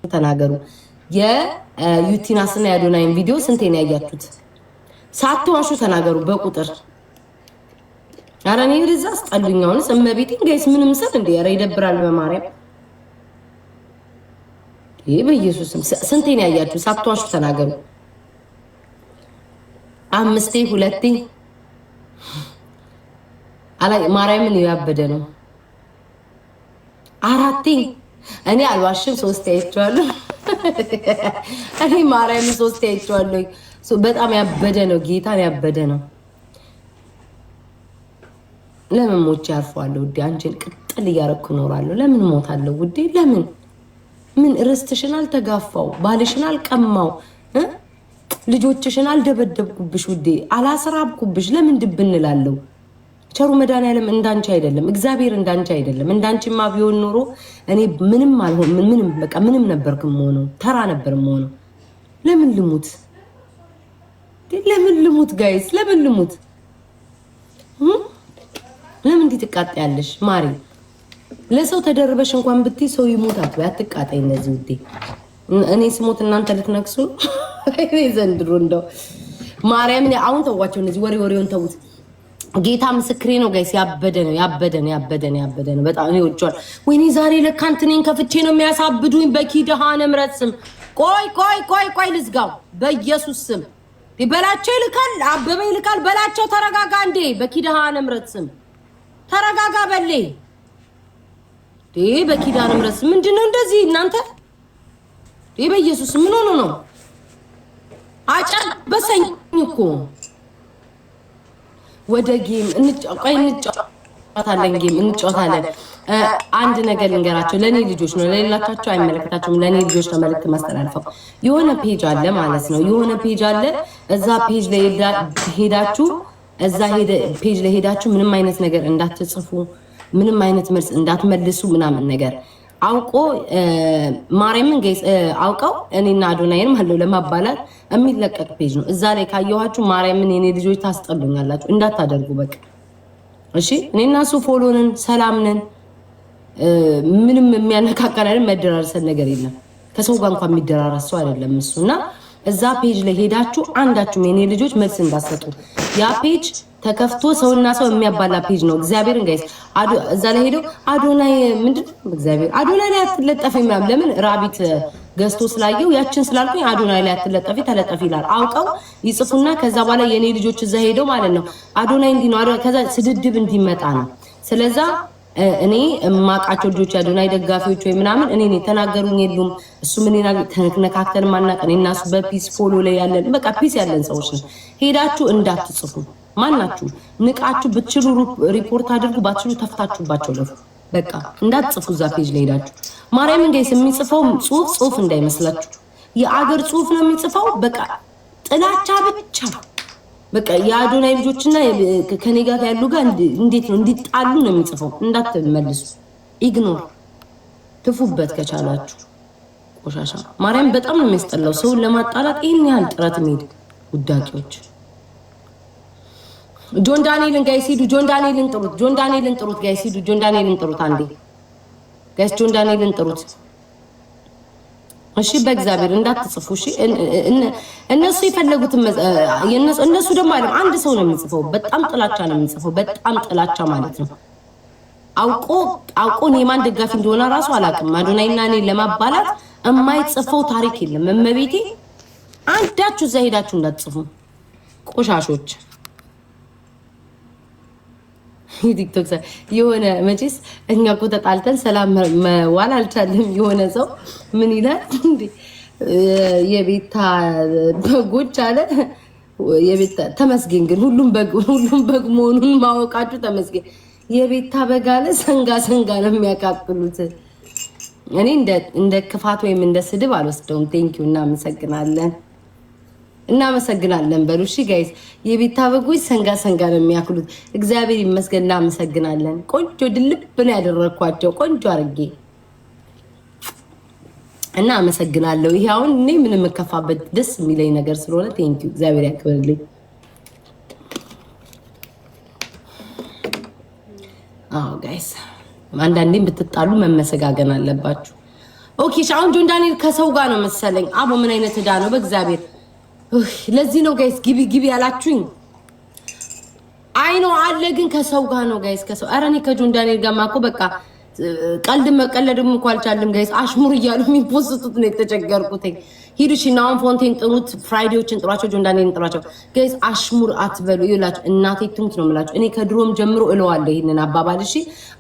ተናገሩ። የዩቲናስና የአዶናይን ቪዲዮ ስንቴ ነው ያያችሁት? ሳትዋሹ ተናገሩ በቁጥር። ኧረ እኔ እንደዛ አስጠሉኛውንስ እመቤቴን ጋይስ ምንም ሰል እንደ ኧረ ይደብራል። በማርያም ይሄ በኢየሱስም ስንቴ ነው ያያችሁ? ሳትዋሹ ተናገሩ። 5 2 አላይ ማርያምን ያበደ ነው። 4 እኔ አልዋሽም 3 አይቼዋለሁ። እኔ ማርያምን 3 አይቼዋለሁ። በጣም ያበደ ነው። ጌታን ያበደ ነው። ለምን ሞቼ አርፈዋለሁ ውዴ? አንቺን ቅጥል እያረኩ እኖራለሁ። ለምን ሞታለሁ ውዴ? ለምን ምን ርስትሽን አልተጋፋው፣ ባልሽን አልቀማው፣ ልጆችሽን አልደበደብኩብሽ ውዴ፣ አላስራብኩብሽ። ለምን ድብንላለሁ? ቸሩ መድኃኒዓለም እንዳንቺ አይደለም። እግዚአብሔር እንዳንቺ አይደለም። እንዳንቺማ ቢሆን ኖሮ እኔ ምንም አልሆን ምንም በቃ ምንም ነበርኩም ሆኖ ተራ ነበርም ሆኖ። ለምን ልሙት? ለምን ልሙት ጋይስ? ለምን ልሙት? ለምን እንዲህ ትቃጣያለሽ ማሪ? ለሰው ተደርበሽ እንኳን ብትይ ሰው ይሞታት ወይ አትቃጣይ። እንደዚህ ውዴ እኔ ስሞት እናንተ ልትነክሱ እኔ ዘንድሮ እንደው ማርያምን አሁን ተዋቸው። እነዚህ ወሬውን ተውት። ጌታ ምስክሬ ነው ጋይስ። ያበደ ነው። በጣም ነው ወጫል። ወይኔ ዛሬ ለካ እንትኔን ከፍቼ ነው የሚያሳብዱኝ በኪዳነ ምሕረት ስም። ቆይ ልዝጋው በኢየሱስ ስም። በላቸው ይልካል፣ አበበ ይልካል። በላቸው ተረጋጋ እንዴ! በኪዳነ ምሕረት ስም ተረጋጋ በሌ። በኪዳነ ምሕረት ስም ምንድነው እንደዚህ እናንተ? በኢየሱስ ምን ሆኖ ነው? አጨበሰኝ እኮ። ወደ ጌም እንጫወታለን። አንድ ነገር ልንገራቸው። ለኔ ልጆች ነው፣ ለሌላቸው አይመለከታቸውም። ለኔ ልጆች ነው መልእክት ማስተላልፈው። የሆነ ፔጅ አለ ማለት ነው። የሆነ ፔጅ አለ። እዛ ፔጅ ላይ ሄዳችሁ ፔጅ ላይ ሄዳችሁ ምንም አይነት ነገር እንዳትጽፉ፣ ምንም አይነት መልስ እንዳትመልሱ ምናምን ነገር አውቆ ማርያምን ጋይስ አውቀው እኔና አዶናይን ማለት ለማባላት የሚለቀቅ ፔጅ ነው። እዛ ላይ ካየኋችሁ ማርያምን የኔ ልጆች ታስጠሉኛላችሁ። እንዳታደርጉ በቃ እሺ። እኔና እሱ ፎሎንን ሰላም ነን። ምንም የሚያነካካን አይደል፣ መደራረሰን ነገር የለም። ከሰው ጋር እንኳን የሚደራረስ ሰው አይደለም እሱና እዛ ፔጅ ላይ ሄዳችሁ አንዳችሁም የኔ ልጆች መልስ እንዳሰጡ። ያ ፔጅ ተከፍቶ ሰውና ሰው የሚያባላ ፔጅ ነው። እግዚአብሔርን ጋይስ እዛ ላይ ሄደው አዶናይ ምንድነው እግዚአብሔር አዶናይ ላይ አትለጠፊ ምናምን ለምን ራቢት ገዝቶ ስላየው ያችን ስላልኩኝ አዶናይ ላይ አትለጠፊ ተለጠፊ ይላል። አውቀው ይጽፉና ከዛ በኋላ የኔ ልጆች እዛ ሄደው ማለት ነው አዶናይ እንዲህ ነው ከዛ ስድድብ እንዲመጣ ነው። ስለዛ እኔ ማቃቸው ልጆች አዶናይ ደጋፊዎች ወይ ምናምን እኔ ተናገሩኝ የሉም። እሱ ምን ይላል ተነካክተን ማናቀ እኔና እሱ በፒስ ፎሎ ላይ ያለን በቃ ፒስ ያለን ሰዎች ነው። ሄዳችሁ እንዳትጽፉ ማናችሁ ንቃችሁ ብትችሉ ሪፖርት አድርጉ፣ ባትችሉ ተፍታችሁባቸው ለፉ። በቃ እንዳትጽፉ እዛ ፔጅ ላይ ሄዳችሁ። ማርያምን ጋይስ የሚጽፈው ጽሁፍ እንዳይመስላችሁ የአገር ጽሁፍ ነው የሚጽፈው። በቃ ጥላቻ ብቻ በቃ የአዶናይ ልጆችና ከኔ ጋር ያሉ ጋር እንዴት ነው እንዲጣሉ ነው የሚጽፈው። እንዳትመልሱ ኢግኖር ትፉበት ከቻላችሁ። ቆሻሻ ማርያም በጣም ነው የሚያስጠላው። ሰውን ለማጣላት ይሄን ያህል ጥረት የሚሄድ ውዳቂዎች። ጆን ዳንኤልን ጋይስ ሂዱ። ጆን ዳንኤልን ጥሩት ጋይስ ሂዱ። ጆን ዳንኤልን ጥሩት አንዴ ጋይስ። ጆን ዳንኤልን ጥሩት እሺ። በእግዚአብሔር እንዳትጽፉ እሺ። እነሱ የፈለጉትን እነሱ ደግሞ አይደለም አንድ ሰው ነው የሚጽፈው። በጣም ጥላቻ ነው የሚጽፈው። በጣም ጥላቻ ማለት ነው። አውቆ የማን ደጋፊ እንደሆነ ራሱ አላውቅም። አዶናይና እኔ ለማባላት የማይጽፈው ታሪክ የለም። እመቤቴ አንዳችሁ እዛ ሄዳችሁ እንዳትጽፉ ቆሻሾች። ቲክቶክ የሆነ መቼስ እኛ እኮ ተጣልተን ሰላም መዋል አልቻለም። የሆነ ሰው ምን ይላል እንዴ የቤታ በጎች አለ የቤታ ተመስገን። ግን ሁሉም በግ መሆኑን ማወቃችሁ ተመስገን። የቤታ በግ አለ ሰንጋ ነው የሚያካክሉት። እኔ እንደ ክፋት ወይም እንደ ስድብ አልወስደውም። ቴንኪው እናመሰግናለን በሉ እሺ ጋይስ። የቤታ በጎች ሰንጋ ነው የሚያክሉት። እግዚአብሔር ይመስገን እናመሰግናለን። ቆንጆ ድልብ ነው ያደረኳቸው ቆንጆ አርጌ እና አመሰግናለሁ። ይሄ አሁን እኔ ምንም መከፋበት ደስ የሚለኝ ነገር ስለሆነ ቴንኪው እግዚአብሔር ያክብርልኝ። ጋይስ አንዳንዴም ብትጣሉ መመሰጋገን አለባችሁ። ኦኬ ሻውን ጆን ዳንኤል ከሰው ጋር ነው መሰለኝ። አቦ ምን አይነት እዳ ነው በእግዚአብሔር። ለዚህ ነው ጋይስ ግቢ ያላችሁኝ። አይ ነው አለ ግን ከሰው ጋር ነው ጋይስ ከሰው። ኧረ እኔ ከጆን ዳንኤል ጋር ማኮ በቃ ቀልድ መቀለድም እንኳን አልቻልም ጋይስ። አሽሙር እያሉ የሚፖስቱት ነው የተቸገርኩት። ሂዱ እሺ ናውን ፎንቴን ጥሩት፣ ፍራይዴዎችን ጥሯቸው፣ ጆን ዳንኤልን ጥሯቸው ጋይስ። አሽሙር አትበሉ ይላችሁ። እናቴ ትሙት ነው የምላችሁ። እኔ ከድሮም ጀምሮ እለዋለሁ ይሄንን አባባል። እሺ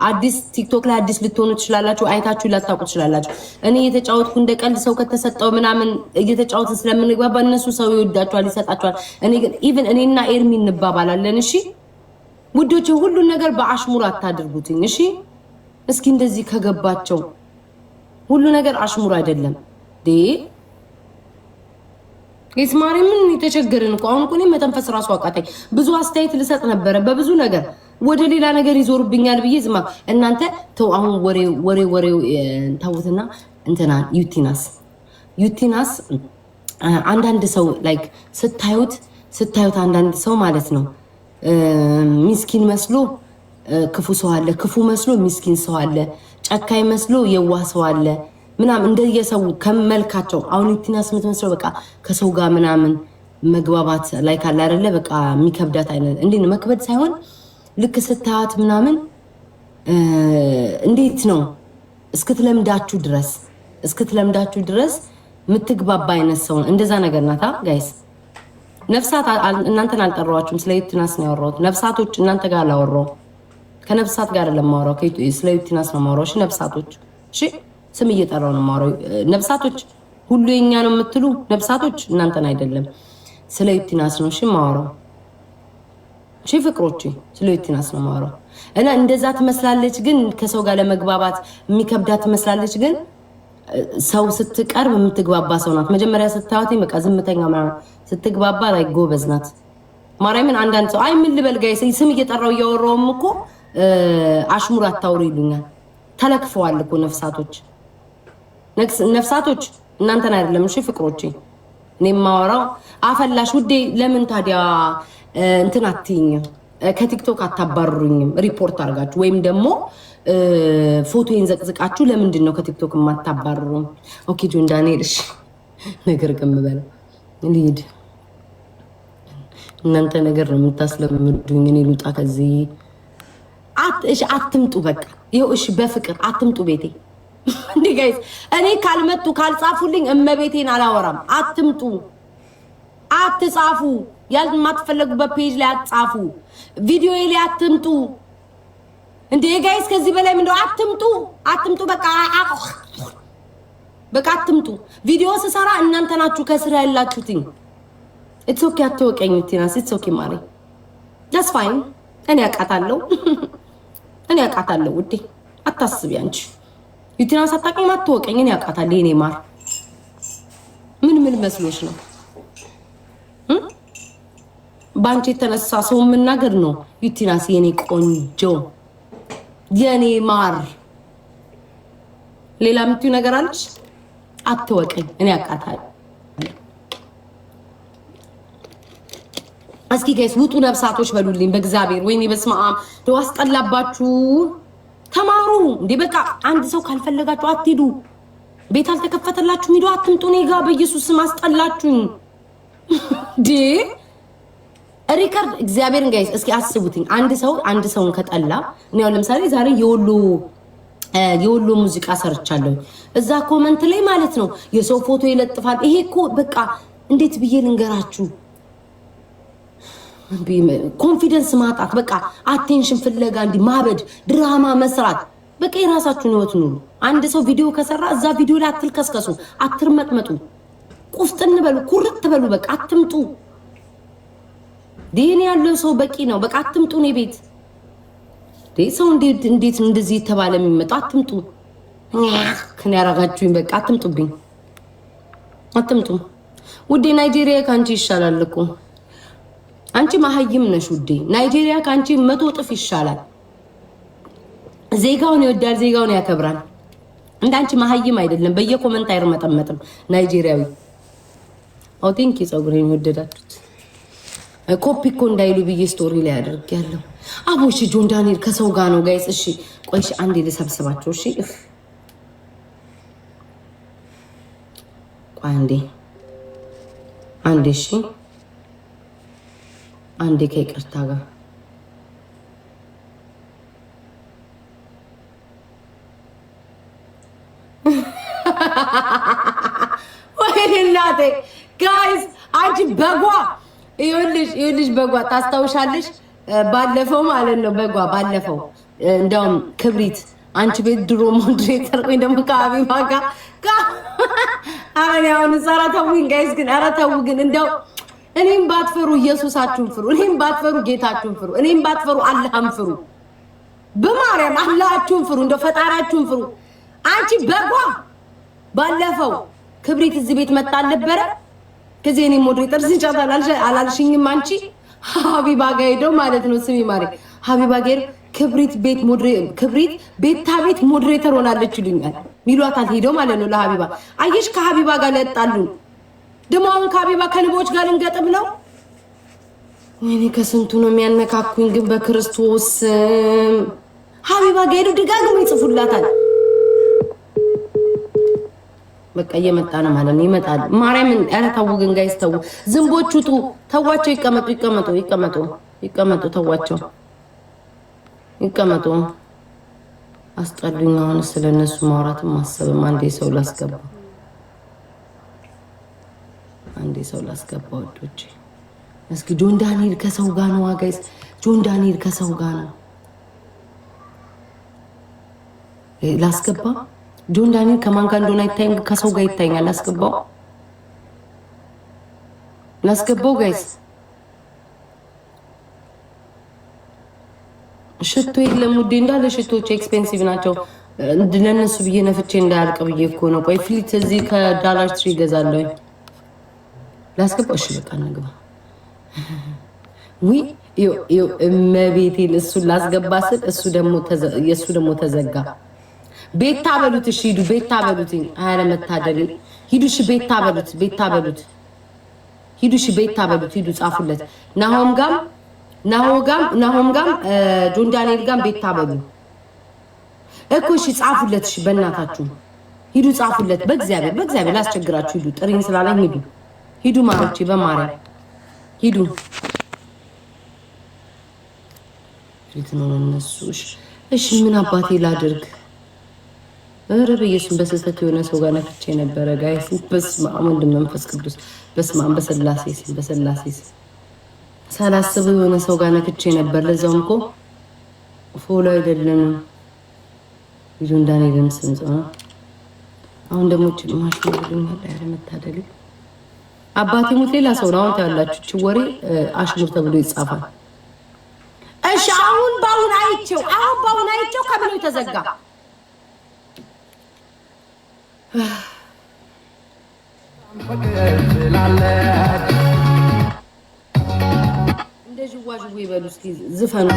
አዲስ ቲክቶክ ላይ አዲስ ልትሆኑ ትችላላችሁ፣ አይታችሁ ላታውቁ ትችላላችሁ። እኔ እየተጫወትኩ እንደ ቀልድ ሰው ከተሰጠው ምናምን እየተጫወትን ስለምንግባባ እነሱ ሰው ይወዳቸዋል፣ ይሰጣቸዋል። እኔ ግን ኢቭን እኔና ኤርሚ እንባባላለን። እሺ ውዶቼ ሁሉን ነገር በአሽሙር አታድርጉትኝ። እሺ እስኪ እንደዚህ ከገባቸው ሁሉ ነገር አሽሙር አይደለም ዴ ይስማሪ ምን የተቸገረን እኮ አሁን እኮ እኔ መተንፈስ ራሱ አቃተኝ። ብዙ አስተያየት ልሰጥ ነበረ በብዙ ነገር ወደ ሌላ ነገር ይዞርብኛል ብዬ ዝማ እናንተ ተው። አሁን ወሬው ታውትና እንትና ዩቲናስ አንዳንድ ሰው ላይክ ስታዩት አንዳንድ ሰው ማለት ነው ሚስኪን መስሎ ክፉ ሰው አለ፣ ክፉ መስሎ ሚስኪን ሰው አለ፣ ጨካኝ መስሎ የዋህ ሰው አለ ምናምን እንደየሰው ከመልካቸው። አሁን ዩቲናስ የምትመስለው በቃ ከሰው ጋር ምናምን መግባባት ላይ ካለ አይደለ በቃ የሚከብዳት አይነት እንዴ ነው መክበድ ሳይሆን ልክ ስታያት ምናምን እንዴት ነው እስክትለምዳችሁ ድረስ የምትግባባ አይነት ሰው እንደዛ ነገር ናታ ጋይስ። ነፍሳት እናንተን አልጠራዋችሁም፣ ስለ ዩቲናስ ነው ያወራሁት። ነፍሳቶች እናንተ ጋር አላወራሁም። ከነፍሳት ጋር ለማወራው ስለ ዩቲናስ ነው የማወራው። እሺ ነፍሳቶች፣ እሺ ስም እየጠራው ነው የማወራው። ነፍሳቶች ሁሉ የኛ ነው የምትሉ ነፍሳቶች እናንተን አይደለም፣ ስለ ዩቲናስ ነው እሺ የማወራው። እሺ ፍቅሮቼ ስለ ዩቲናስ ነው የማወራው። እና እንደዛ ትመስላለች፣ ግን ከሰው ጋር ለመግባባት የሚከብዳት ትመስላለች፣ ግን ሰው ስትቀርብ የምትግባባ ሰው ናት። መጀመሪያ ስታዩት በቃ ዝምተኛ ማለት ስትግባባ ላይ ጎበዝ ናት። ማርያምን አንዳንድ ሰው አይ ምን ልበል ጋይስ ስም እየጠራው እያወራውም እኮ አሽሙር አታውሩ ይሉኛል። ተለክፈዋል እኮ ነፍሳቶች እናንተን አይደለም። እሺ ፍቅሮቼ እኔ ማወራው አፈላሽ ውዴ። ለምን ታዲያ እንትን አትይኝም? ከቲክቶክ አታባርሩኝም? ሪፖርት አድርጋችሁ ወይም ደግሞ ፎቶዬን ዘቅዝቃችሁ ለምንድን ነው ከቲክቶክ የማታባርሩኝ? ኦኬ ጆን ዳንኤል እሺ ነገር ከምበለው ልሂድ። እናንተ ነገር ነው የምታስለምዱኝ። እኔ ልውጣ ከዚህ። እሺ አትምጡ በቃ ይኸው። እሺ በፍቅር አትምጡ ቤቴ። እንዴ ጋይስ እኔ ካልመጡ ካልጻፉልኝ እመቤቴን አላወራም። አትምጡ፣ አትጻፉ። ያልማትፈልጉበት ፔጅ ላይ አትጻፉ። ቪዲዮ ላይ አትምጡ። እንዴ ጋይስ ከዚህ በላይ ምንድነው? አትምጡ በቃ አትምጡ። ቪዲዮ ስሰራ እናንተ ናችሁ ከስራ ያላችሁትኝ። ኢትስ ኦኬ አትወቀኝ ዩቲናስ፣ ኢትስ ኦኬ ማሪ ጀስት ፋይን። እኔ አውቃታለሁ ውዴ፣ አታስቢ አንቺ። ዩቲናስ አታውቂኝ፣ አትወቀኝ። እኔ አውቃታለሁ የኔ ማር። ምን መስሎሽ ነው? ባንቺ የተነሳ ሰው መናገር ነው ዩቲናስ፣ የኔ ቆንጆ፣ የኔ ማር። ሌላ የምትይው ነገር አለሽ? አትወቀኝ፣ እኔ አውቃታለሁ። እስኪ ጋይስ ውጡ ነፍሳቶች በሉልኝ በእግዚአብሔር። ወይኔ በስመ አብ ደው አስጠላባችሁ። ተማሩ እንዴ በቃ አንድ ሰው ካልፈለጋችሁ አትሄዱ። ቤት አልተከፈተላችሁ ሂዱ፣ አትምጡ እኔ ጋር በኢየሱስ ስም። አስጠላችሁኝ ዲ ሪከርድ እግዚአብሔርን ጋይስ እስኪ አስቡትኝ። አንድ ሰውን ከጠላ እኔ ያው ለምሳሌ ዛሬ የወሎ ሙዚቃ ሰርቻለሁ። እዛ ኮመንት ላይ ማለት ነው የሰው ፎቶ ይለጥፋል። ይሄ እኮ በቃ እንዴት ብዬ ልንገራችሁ፣ ኮንፊደንስ ማጣት፣ በቃ አቴንሽን ፍለጋ፣ እንዲ ማበድ፣ ድራማ መስራት። በቃ የራሳችሁን ህይወት ኑሩ። አንድ ሰው ቪዲዮ ከሰራ እዛ ቪዲዮ ላይ አትልከስከሱ፣ አትርመጥመጡ፣ ቁፍጥን በሉ፣ ኩርት በሉ። በቃ አትምጡ። ዲን ያለው ሰው በቂ ነው። በቃ አትምጡ። እኔ ቤት ሰው እንዴት እንደዚህ ተባለ የሚመጣ? አትምጡ። ከኔ ያረጋችሁኝ በቃ አትምጡብኝ፣ አትምጡ ውዴ። ናይጄሪያ ካንቺ ይሻላል እኮ። አንቺ ማህይም ነሽ ውዴ። ናይጄሪያ ካንቺ 100 እጥፍ ይሻላል። ዜጋውን ይወዳል፣ ዜጋውን ያከብራል። እንዳንቺ ማህይም አይደለም። በየኮመንት አይርመጠመጥም ናይጄሪያዊ። ኦ ቲንክ ጸጉሬን ወደዳችሁት። ኮፒ እኮ እንዳይሉ ብዬ ስቶሪ ላይ አድርጌያለሁ። አቦሽ ጆን ዳንኤል ከሰው ጋር ነው ጋይስ። እሺ ቆይሽ አንዴ ልሰብስባቸው። እሺ አንዴ እሺ አንዴ ከይቅርታ ጋር ወይናቴ ጋይስ አንቺ በጓ ይኸውልሽ በጓ ታስታውሻለሽ? ባለፈው ማለት ነው በጓ ባለፈው እንደውም ክብሪት አንቺ ቤት ድሮ ሞዴሬተር ወይ ደግሞ ከአቢባ ጋር አሁን ዛራ ተውኝ ጋይስ ግን ኧረ ተው ግን እንደው እኔም ባትፈሩ ኢየሱሳችሁን ፍሩ፣ እኔም ባትፈሩ ጌታችሁን ፍሩ፣ እኔም ባትፈሩ አላህን ፍሩ። በማርያም አላህችሁን ፍሩ፣ እንደው ፈጣሪያችሁን ፍሩ። አንቺ በጓ ባለፈው ክብሪት እዚህ ቤት መጣ ነበረ። ከዚህ እኔ ሞዴሬተር ሲጫታል አላልሽኝም? አንቺ ሀቢባ ጋር ሄደው ማለት ነው። ስሚ ማሪ ሀቢባ ጋር ክብሪት ቤታ ቤት ሞዴሬተር ሆናለች ይሉኛል። ሚሏታል ሄደው ማለት ነው ለሀቢባ። አየሽ ከሀቢባ ጋር ለጣሉ ደግሞ አሁን ከሀቢባ ከልቦች ጋር ልንገጥም ነው። ወይኔ ከስንቱ ነው የሚያነካኩኝ ግን በክርስቶስ ሀቢባ ጋር ሄደው ደጋግሞ ይጽፉላታል። በቃ እየመጣ ነው ማለት ነው። ይመጣል ማርያምን። ኧረ ተው ግን ጋይስ ተው። ዝንቦቹ ተዋቸው። ይቀመጡ ተዋቸው። ይቀመጡ። አስጠሉኝ። አሁን ስለነሱ ማውራትም ማሰብም አንዴ ሰው ላስገባ ወዶች። እስኪ ጆን ዳንኤል ከሰው ጋር ነው ጋይስ። ጆን ዳንኤል ከሰው ጋር ነው ላስገባ። ጆን ዳንኤል ከማን ጋር እንደሆነ አይታይም፣ ከሰው ጋር ይታያል። ላስገባው ጋይስ። ሽቶ የለም ውዴ፣ እንዳለ ሽቶች ኤክስፔንሲቭ ናቸው። ለነሱ ብዬ ነፍቼ እንዳያልቅ ብዬ እኮ ነው። ቆይ ፍሊት እዚህ ከዳላር ትሪ ይገዛለሁ። ላስገባው። እሺ በቃ እንግባ። ውይ እመቤቴን እሱን ላስገባ ስል የእሱ ደግሞ ተዘጋ። ቤታ በሉት። እሺ ሂዱ ቤታ በሉት። አያለ መታደል ሂዱ። እሺ ቤታ በሉት። ሂዱ። እሺ ቤታ በሉት። ሂዱ ጻፉለት። ናሆም ጋም ጆን ዳንኤል ጋም ቤታ በሉ እኮ እሺ ጻፉለት። እሺ በእናታችሁ ሂዱ ጻፉለት። በእግዚአብሔር ላስቸግራችሁ ሂዱ። ጥሪን ስላለኝ ሂዱ ማሮቼ፣ በማርያም ሂዱ። ፊት ነው እነሱ። እሺ ምን አባቴ ላድርግ? ኧረ በኢየሱስ በስህተት የሆነ ሰው ጋር ነክቼ ነበረ ጋይስ። በስመ አብ ወወልድ ወመንፈስ ቅዱስ። በስመ አብ በስላሴ ሳላስበው የሆነ ሰው ጋር ነክቼ ነበር። ለዛውም እኮ ፎሎ አይደለም ጆን ዳንኤልን ስንጽ ነው። አሁን ደግሞ ጭማሽ ነው ብሎኛል። ኧረ መታደል አባቴ ሙት ሌላ ሰው ነው። አሁን ታያላችሁ ወሬ አሽሙር ተብሎ ይጻፋል። እሺ አሁን ባሁን አይቼው ከምን ተዘጋ? እንደዚህ ዋጅው ይበሉ እስኪ ዝፈኑ።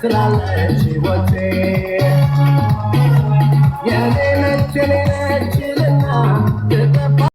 Till I let you